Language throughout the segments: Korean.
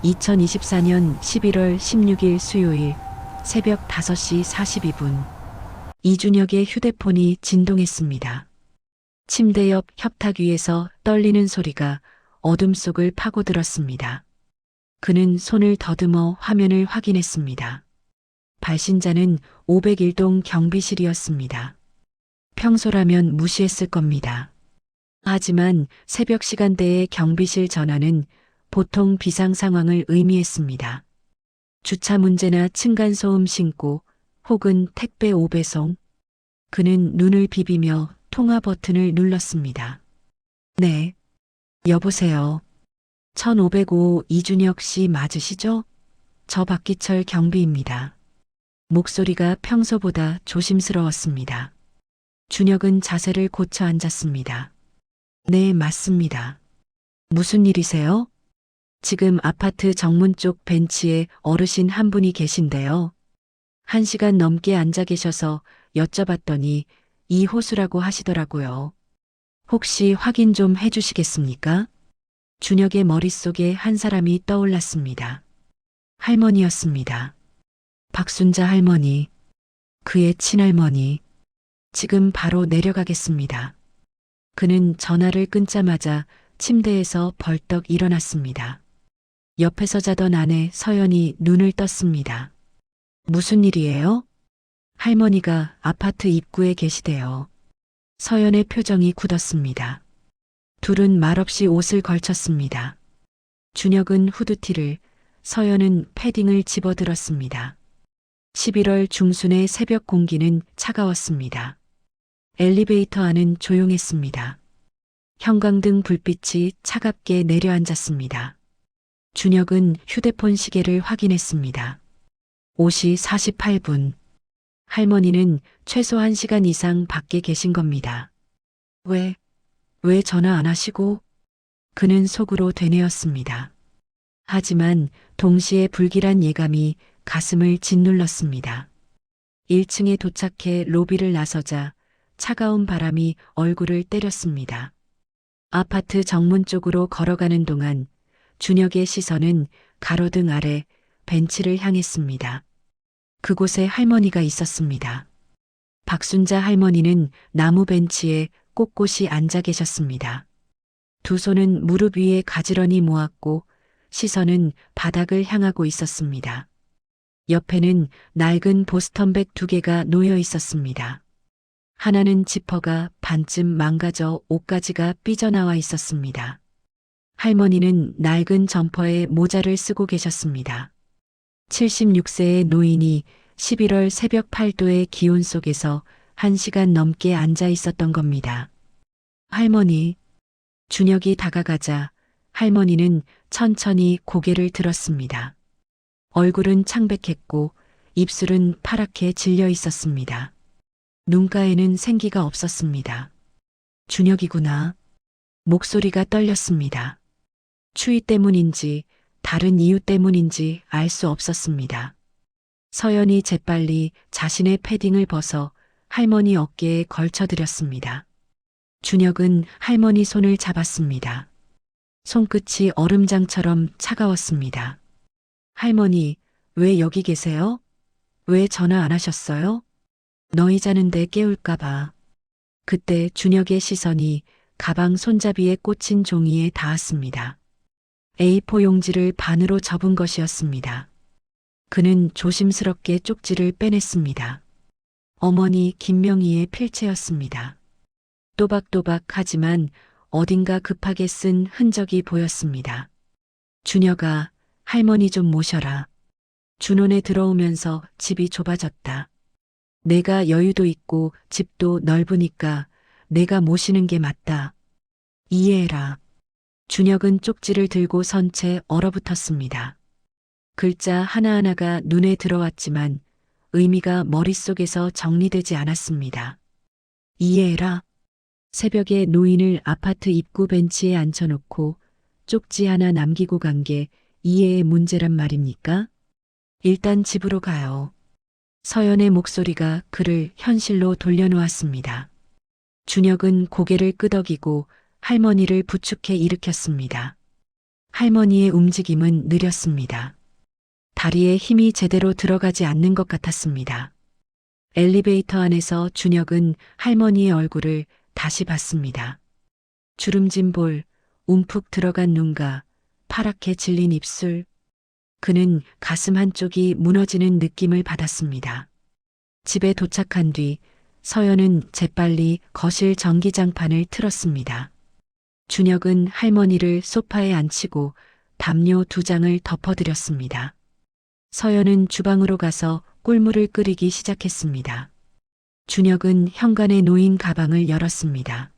2024년 11월 16일 수요일 새벽 5시 42분 이준혁의 휴대폰이 진동했습니다. 침대 옆 협탁 위에서 떨리는 소리가 어둠 속을 파고들었습니다. 그는 손을 더듬어 화면을 확인했습니다. 발신자는 501동 경비실이었습니다. 평소라면 무시했을 겁니다. 하지만 새벽 시간대의 경비실 전화는 보통 비상 상황을 의미했습니다. 주차 문제나 층간소음 신고 혹은 택배 오배송. 그는 눈을 비비며 통화 버튼을 눌렀습니다. 네. 여보세요. 1505 이준혁 씨 맞으시죠? 저 박기철 경비입니다. 목소리가 평소보다 조심스러웠습니다. 준혁은 자세를 고쳐 앉았습니다. 네, 맞습니다. 무슨 일이세요? 지금 아파트 정문 쪽 벤치에 어르신 한 분이 계신데요. 1시간 넘게 앉아 계셔서 여쭤봤더니 이 호수라고 하시더라고요. 혹시 확인 좀 해주시겠습니까? 준혁의 머릿속에 한 사람이 떠올랐습니다. 할머니였습니다. 박순자 할머니, 그의 친할머니. 지금 바로 내려가겠습니다. 그는 전화를 끊자마자 침대에서 벌떡 일어났습니다. 옆에서 자던 아내 서연이 눈을 떴습니다. 무슨 일이에요? 할머니가 아파트 입구에 계시대요. 서연의 표정이 굳었습니다. 둘은 말없이 옷을 걸쳤습니다. 준혁은 후드티를, 서연은 패딩을 집어들었습니다. 11월 중순의 새벽 공기는 차가웠습니다. 엘리베이터 안은 조용했습니다. 형광등 불빛이 차갑게 내려앉았습니다. 준혁은 휴대폰 시계를 확인했습니다. 5시 48분. 할머니는 최소 1시간 이상 밖에 계신 겁니다. 왜 전화 안 하시고? 그는 속으로 되뇌었습니다. 하지만 동시에 불길한 예감이 가슴을 짓눌렀습니다. 1층에 도착해 로비를 나서자 차가운 바람이 얼굴을 때렸습니다. 아파트 정문 쪽으로 걸어가는 동안 준혁의 시선은 가로등 아래 벤치를 향했습니다. 그곳에 할머니가 있었습니다. 박순자 할머니는 나무 벤치에 꼿꼿이 앉아 계셨습니다. 두 손은 무릎 위에 가지런히 모았고 시선은 바닥을 향하고 있었습니다. 옆에는 낡은 보스턴백 2개가 놓여 있었습니다. 하나는 지퍼가 반쯤 망가져 옷가지가 삐져나와 있었습니다. 할머니는 낡은 점퍼에 모자를 쓰고 계셨습니다. 76세의 노인이 11월 새벽 8도의 기온 속에서 1시간 넘게 앉아 있었던 겁니다. 할머니. 준혁이 다가가자 할머니는 천천히 고개를 들었습니다. 얼굴은 창백했고 입술은 파랗게 질려 있었습니다. 눈가에는 생기가 없었습니다. 준혁이구나. 목소리가 떨렸습니다. 추위 때문인지 다른 이유 때문인지 알 수 없었습니다. 서연이 재빨리 자신의 패딩을 벗어 할머니 어깨에 걸쳐드렸습니다. 준혁은 할머니 손을 잡았습니다. 손끝이 얼음장처럼 차가웠습니다. 할머니, 왜 여기 계세요? 왜 전화 안 하셨어요? 너희 자는데 깨울까봐. 그때 준혁의 시선이 가방 손잡이에 꽂힌 종이에 닿았습니다. A4 용지를 반으로 접은 것이었습니다. 그는 조심스럽게 쪽지를 빼냈습니다. 어머니 김명희의 필체였습니다. 또박또박하지만 어딘가 급하게 쓴 흔적이 보였습니다. 준혁아, 할머니 좀 모셔라. 준혼에 들어오면서 집이 좁아졌다. 내가 여유도 있고 집도 넓으니까 내가 모시는 게 맞다. 이해해라. 준혁은 쪽지를 들고 선 채 얼어붙었습니다. 글자 하나하나가 눈에 들어왔지만 의미가 머릿속에서 정리되지 않았습니다. 이해해라. 새벽에 노인을 아파트 입구 벤치에 앉혀놓고 쪽지 하나 남기고 간 게 이해의 문제란 말입니까? 일단 집으로 가요. 서연의 목소리가 그를 현실로 돌려놓았습니다. 준혁은 고개를 끄덕이고 할머니를 부축해 일으켰습니다. 할머니의 움직임은 느렸습니다. 다리에 힘이 제대로 들어가지 않는 것 같았습니다. 엘리베이터 안에서 준혁은 할머니의 얼굴을 다시 봤습니다. 주름진 볼, 움푹 들어간 눈과 파랗게 질린 입술. 그는 가슴 한쪽이 무너지는 느낌을 받았습니다. 집에 도착한 뒤 서연은 재빨리 거실 전기장판을 틀었습니다. 준혁은 할머니를 소파에 앉히고 담요 2장을 덮어드렸습니다. 서연은 주방으로 가서 꿀물을 끓이기 시작했습니다. 준혁은 현관에 놓인 가방을 열었습니다.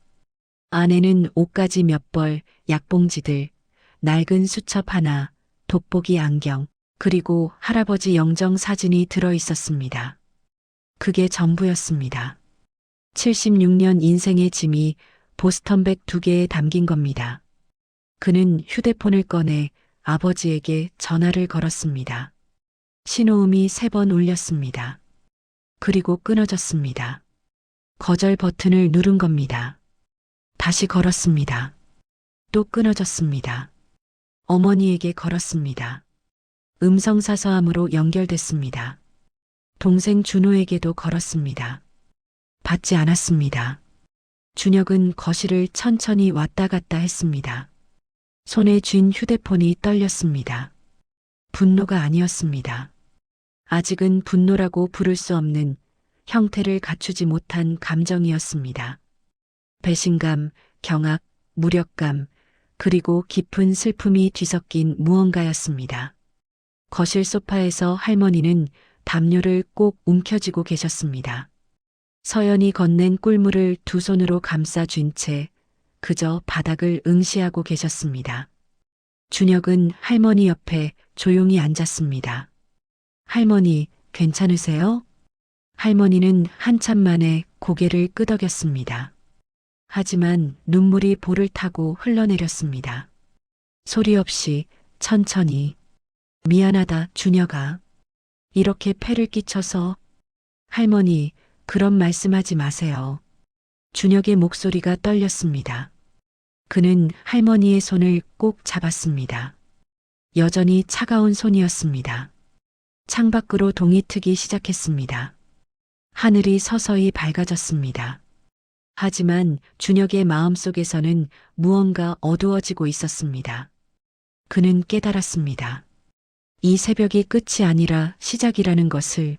안에는 옷가지 몇 벌, 약봉지들, 낡은 수첩 하나, 돋보기 안경, 그리고 할아버지 영정 사진이 들어 있었습니다. 그게 전부였습니다. 76년 인생의 짐이 보스턴백 2개에 담긴 겁니다. 그는 휴대폰을 꺼내 아버지에게 전화를 걸었습니다. 신호음이 3번 울렸습니다. 그리고 끊어졌습니다. 거절 버튼을 누른 겁니다. 다시 걸었습니다. 또 끊어졌습니다. 어머니에게 걸었습니다. 음성사서함으로 연결됐습니다. 동생 준호에게도 걸었습니다. 받지 않았습니다. 준혁은 거실을 천천히 왔다 갔다 했습니다. 손에 쥔 휴대폰이 떨렸습니다. 분노가 아니었습니다. 아직은 분노라고 부를 수 없는 형태를 갖추지 못한 감정이었습니다. 배신감, 경악, 무력감, 그리고 깊은 슬픔이 뒤섞인 무언가였습니다. 거실 소파에서 할머니는 담요를 꼭 움켜쥐고 계셨습니다. 서연이 건넨 꿀물을 2 손으로 감싸 쥔 채 그저 바닥을 응시하고 계셨습니다. 준혁은 할머니 옆에 조용히 앉았습니다. 할머니, 괜찮으세요? 할머니는 한참 만에 고개를 끄덕였습니다. 하지만 눈물이 볼을 타고 흘러내렸습니다. 소리 없이 천천히. 미안하다, 준혁아. 이렇게 폐를 끼쳐서. 할머니, 그런 말씀하지 마세요. 준혁의 목소리가 떨렸습니다. 그는 할머니의 손을 꼭 잡았습니다. 여전히 차가운 손이었습니다. 창밖으로 동이 트기 시작했습니다. 하늘이 서서히 밝아졌습니다. 하지만 준혁의 마음속에서는 무언가 어두워지고 있었습니다. 그는 깨달았습니다. 이 새벽이 끝이 아니라 시작이라는 것을,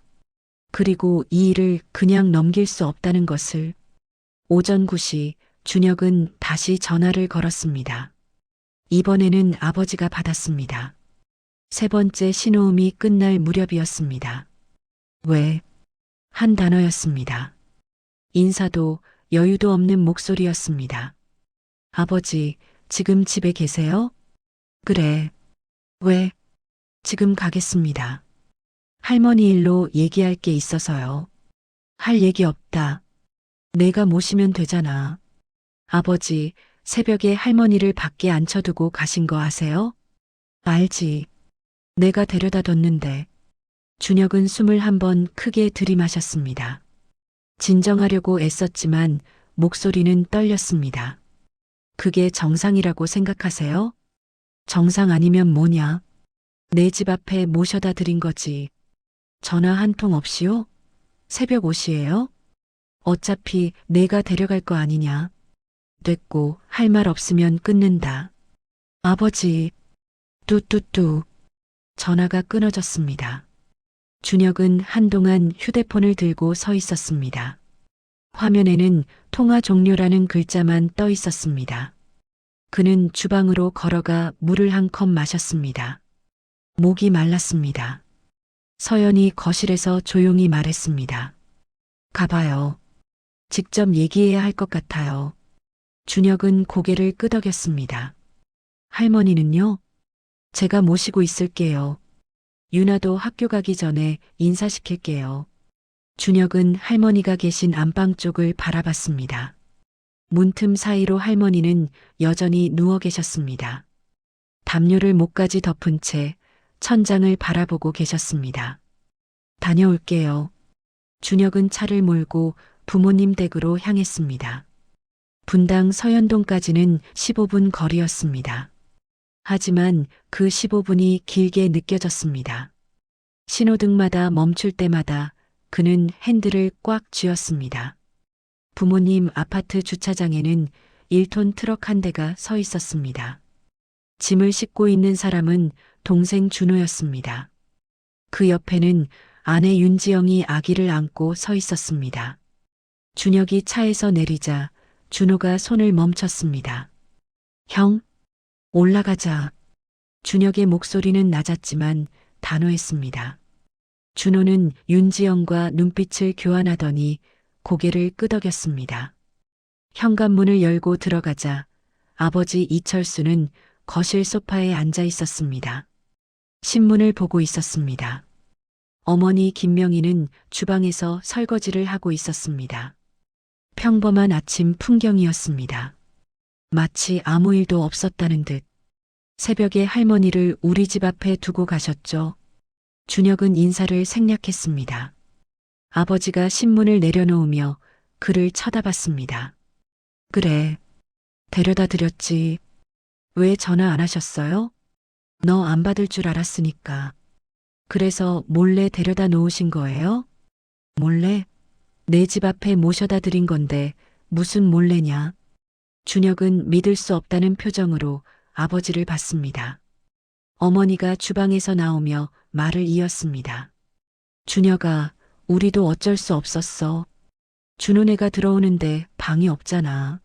그리고 이 일을 그냥 넘길 수 없다는 것을. 오전 9시 준혁은 다시 전화를 걸었습니다. 이번에는 아버지가 받았습니다. 3번째 신호음이 끝날 무렵이었습니다. 왜? 한 단어였습니다. 인사도 여유도 없는 목소리였습니다. 아버지, 지금 집에 계세요? 그래. 왜? 지금 가겠습니다. 할머니 일로 얘기할 게 있어서요. 할 얘기 없다. 내가 모시면 되잖아. 아버지, 새벽에 할머니를 밖에 앉혀두고 가신 거 아세요? 알지. 내가 데려다 뒀는데. 준혁은 숨을 1번 크게 들이마셨습니다. 진정하려고 애썼지만 목소리는 떨렸습니다. 그게 정상이라고 생각하세요? 정상 아니면 뭐냐? 내 집 앞에 모셔다 드린 거지. 전화 한 통 없이요? 새벽 5시예요? 어차피 내가 데려갈 거 아니냐. 됐고, 할 말 없으면 끊는다. 아버지, 뚜뚜뚜. 전화가 끊어졌습니다. 준혁은 한동안 휴대폰을 들고 서 있었습니다. 화면에는 통화 종료라는 글자만 떠 있었습니다. 그는 주방으로 걸어가 물을 한 컵 마셨습니다. 목이 말랐습니다. 서연이 거실에서 조용히 말했습니다. 가봐요. 직접 얘기해야 할 것 같아요. 준혁은 고개를 끄덕였습니다. 할머니는요? 제가 모시고 있을게요. 유나도 학교 가기 전에 인사시킬게요. 준혁은 할머니가 계신 안방 쪽을 바라봤습니다. 문틈 사이로 할머니는 여전히 누워 계셨습니다. 담요를 목까지 덮은 채 천장을 바라보고 계셨습니다. 다녀올게요. 준혁은 차를 몰고 부모님 댁으로 향했습니다. 분당 서현동까지는 15분 거리였습니다. 하지만 그 15분이 길게 느껴졌습니다. 신호등마다 멈출 때마다 그는 핸들을 꽉 쥐었습니다. 부모님 아파트 주차장에는 1톤 트럭 한 대가 서 있었습니다. 짐을 싣고 있는 사람은 동생 준호였습니다. 그 옆에는 아내 윤지영이 아기를 안고 서 있었습니다. 준혁이 차에서 내리자 준호가 손을 멈췄습니다. 형, 올라가자. 준혁의 목소리는 낮았지만 단호했습니다. 준호는 윤지영과 눈빛을 교환하더니 고개를 끄덕였습니다. 현관문을 열고 들어가자 아버지 이철수는 거실 소파에 앉아 있었습니다. 신문을 보고 있었습니다. 어머니 김명희는 주방에서 설거지를 하고 있었습니다. 평범한 아침 풍경이었습니다. 마치 아무 일도 없었다는 듯. 새벽에 할머니를 우리 집 앞에 두고 가셨죠. 준혁은 인사를 생략했습니다. 아버지가 신문을 내려놓으며 그를 쳐다봤습니다. 그래, 데려다 드렸지. 왜 전화 안 하셨어요? 너 안 받을 줄 알았으니까. 그래서 몰래 데려다 놓으신 거예요? 몰래? 내 집 앞에 모셔다 드린 건데 무슨 몰래냐? 준혁은 믿을 수 없다는 표정으로 아버지를 봤습니다. 어머니가 주방에서 나오며 말을 이었습니다. 준혁아, 우리도 어쩔 수 없었어. 준호네가 들어오는데 방이 없잖아.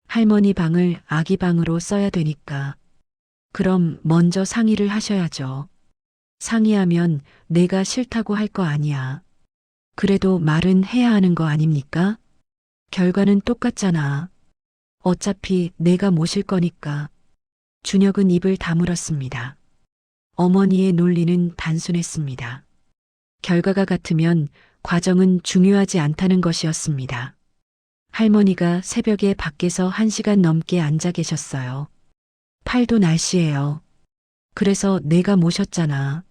할머니 방을 아기 방으로 써야 되니까. 그럼 먼저 상의를 하셔야죠. 상의하면 내가 싫다고 할 거 아니야. 그래도 말은 해야 하는 거 아닙니까? 결과는 똑같잖아. 어차피 내가 모실 거니까. 준혁은 입을 다물었습니다. 어머니의 논리는 단순했습니다. 결과가 같으면 과정은 중요하지 않다는 것이었습니다. 할머니가 새벽에 밖에서 1시간 넘게 앉아 계셨어요. 팔도 날씨예요. 그래서 내가 모셨잖아.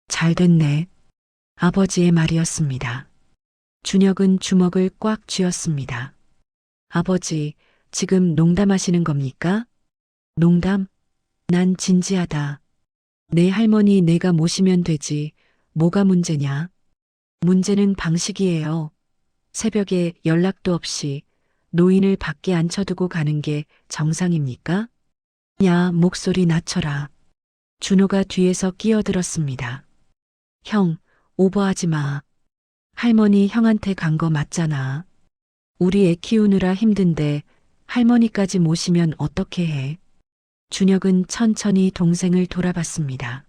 잘 됐네. 아버지의 말이었습니다. 준혁은 주먹을 꽉 쥐었습니다. 아버지, 지금 농담하시는 겁니까? 농담? 난 진지하다. 내 할머니 내가 모시면 되지. 뭐가 문제냐? 문제는 방식이에요. 새벽에 연락도 없이 노인을 밖에 앉혀두고 가는 게 정상입니까? 야, 목소리 낮춰라. 준호가 뒤에서 끼어들었습니다. 형, 오버하지 마. 할머니 형한테 간 거 맞잖아. 우리 애 키우느라 힘든데 할머니까지 모시면 어떻게 해? 준혁은 천천히 동생을 돌아봤습니다.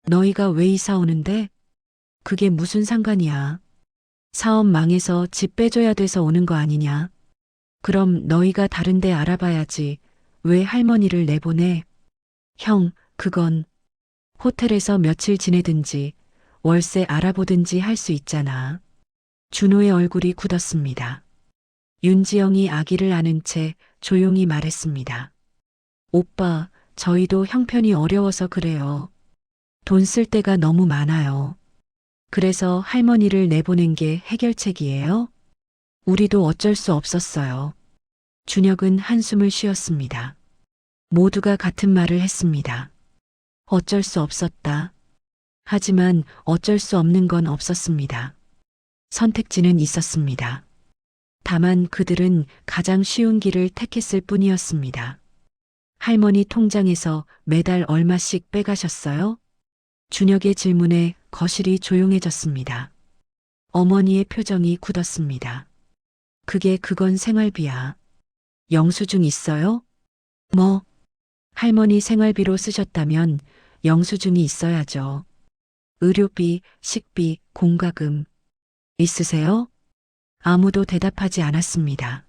너희가 왜 이사 오는데? 그게 무슨 상관이야? 사업 망해서 집 빼줘야 돼서 오는 거 아니냐? 그럼 너희가 다른 데 알아봐야지. 왜 할머니를 내보내? 형, 그건 호텔에서 며칠 지내든지 월세 알아보든지 할 수 있잖아. 준호의 얼굴이 굳었습니다. 윤지영이 아기를 안은 채 조용히 말했습니다. 오빠, 저희도 형편이 어려워서 그래요. 돈 쓸 데가 너무 많아요. 그래서 할머니를 내보낸 게 해결책이에요? 우리도 어쩔 수 없었어요. 준혁은 한숨을 쉬었습니다. 모두가 같은 말을 했습니다. 어쩔 수 없었다. 하지만 어쩔 수 없는 건 없었습니다. 선택지는 있었습니다. 다만 그들은 가장 쉬운 길을 택했을 뿐이었습니다. 할머니 통장에서 매달 얼마씩 빼가셨어요? 준혁의 질문에 거실이 조용해졌습니다. 어머니의 표정이 굳었습니다. 그건 생활비야. 영수증 있어요? 뭐? 할머니 생활비로 쓰셨다면 영수증이 있어야죠. 의료비, 식비, 공과금. 있으세요? 아무도 대답하지 않았습니다.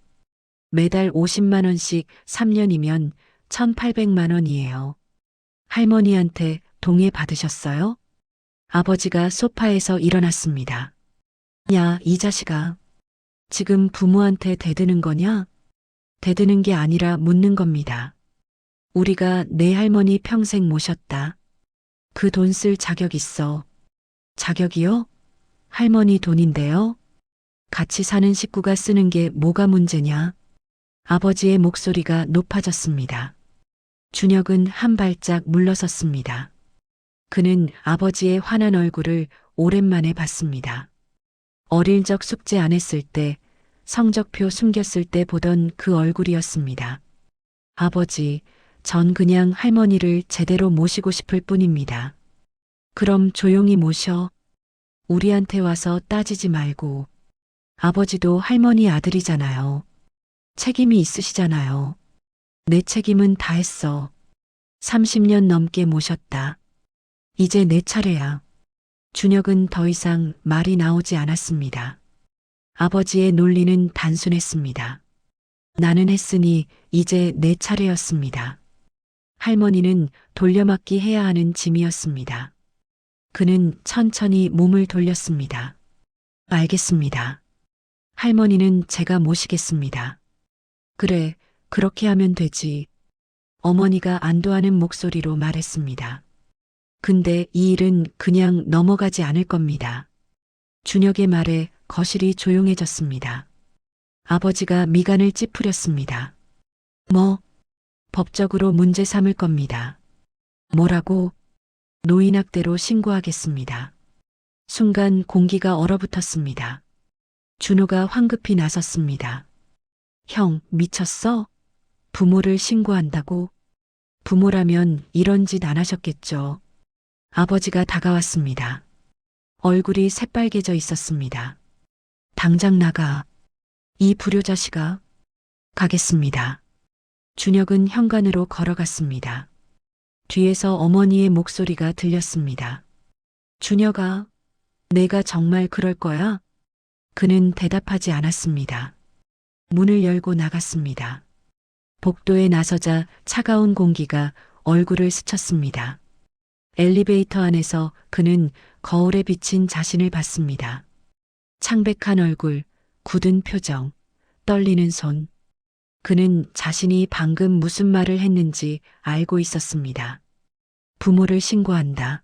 매달 50만 원씩 3년이면 1,800만 원이에요. 할머니한테 동의 받으셨어요? 아버지가 소파에서 일어났습니다. 야, 이 자식아. 지금 부모한테 대드는 거냐? 대드는 게 아니라 묻는 겁니다. 우리가 내 할머니 평생 모셨다. 그 돈 쓸 자격 있어. 자격이요? 할머니 돈인데요? 같이 사는 식구가 쓰는 게 뭐가 문제냐? 아버지의 목소리가 높아졌습니다. 준혁은 한 발짝 물러섰습니다. 그는 아버지의 환한 얼굴을 오랜만에 봤습니다. 어릴 적 숙제 안 했을 때, 성적표 숨겼을 때 보던 그 얼굴이었습니다. 아버지, 전 그냥 할머니를 제대로 모시고 싶을 뿐입니다. 그럼 조용히 모셔. 우리한테 와서 따지지 말고. 아버지도 할머니 아들이잖아요. 책임이 있으시잖아요. 내 책임은 다 했어. 30년 넘게 모셨다. 이제 내 차례야. 준혁은 더 이상 말이 나오지 않았습니다. 아버지의 논리는 단순했습니다. 나는 했으니 이제 내 차례였습니다. 할머니는 돌려막기 해야 하는 짐이었습니다. 그는 천천히 몸을 돌렸습니다. 알겠습니다. 할머니는 제가 모시겠습니다. 그래, 그렇게 하면 되지. 어머니가 안도하는 목소리로 말했습니다. 근데 이 일은 그냥 넘어가지 않을 겁니다. 준혁의 말에 거실이 조용해졌습니다. 아버지가 미간을 찌푸렸습니다. 뭐? 법적으로 문제 삼을 겁니다. 뭐라고? 노인학대로 신고하겠습니다. 순간 공기가 얼어붙었습니다. 준호가 황급히 나섰습니다. 형, 미쳤어? 부모를 신고한다고? 부모라면 이런 짓 안 하셨겠죠. 아버지가 다가왔습니다. 얼굴이 새빨개져 있었습니다. 당장 나가. 이 불효자식아. 가겠습니다. 준혁은 현관으로 걸어갔습니다. 뒤에서 어머니의 목소리가 들렸습니다. 준혁아, 내가 정말 그럴 거야? 그는 대답하지 않았습니다. 문을 열고 나갔습니다. 복도에 나서자 차가운 공기가 얼굴을 스쳤습니다. 엘리베이터 안에서 그는 거울에 비친 자신을 봤습니다. 창백한 얼굴, 굳은 표정, 떨리는 손. 그는 자신이 방금 무슨 말을 했는지 알고 있었습니다. 부모를 신고한다.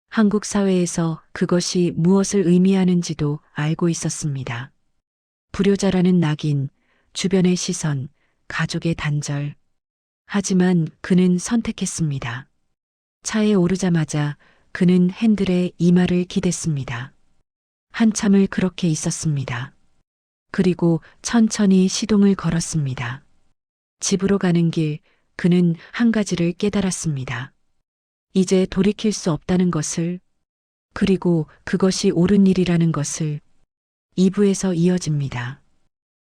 한국 사회에서 그것이 무엇을 의미하는지도 알고 있었습니다. 불효자라는 낙인, 주변의 시선, 가족의 단절. 하지만 그는 선택했습니다. 차에 오르자마자 그는 핸들에 이마를 기댔습니다. 한참을 그렇게 있었습니다. 그리고 천천히 시동을 걸었습니다. 집으로 가는 길, 그는 한 가지를 깨달았습니다. 이제 돌이킬 수 없다는 것을, 그리고 그것이 옳은 일이라는 것을. 2부에서 이어집니다.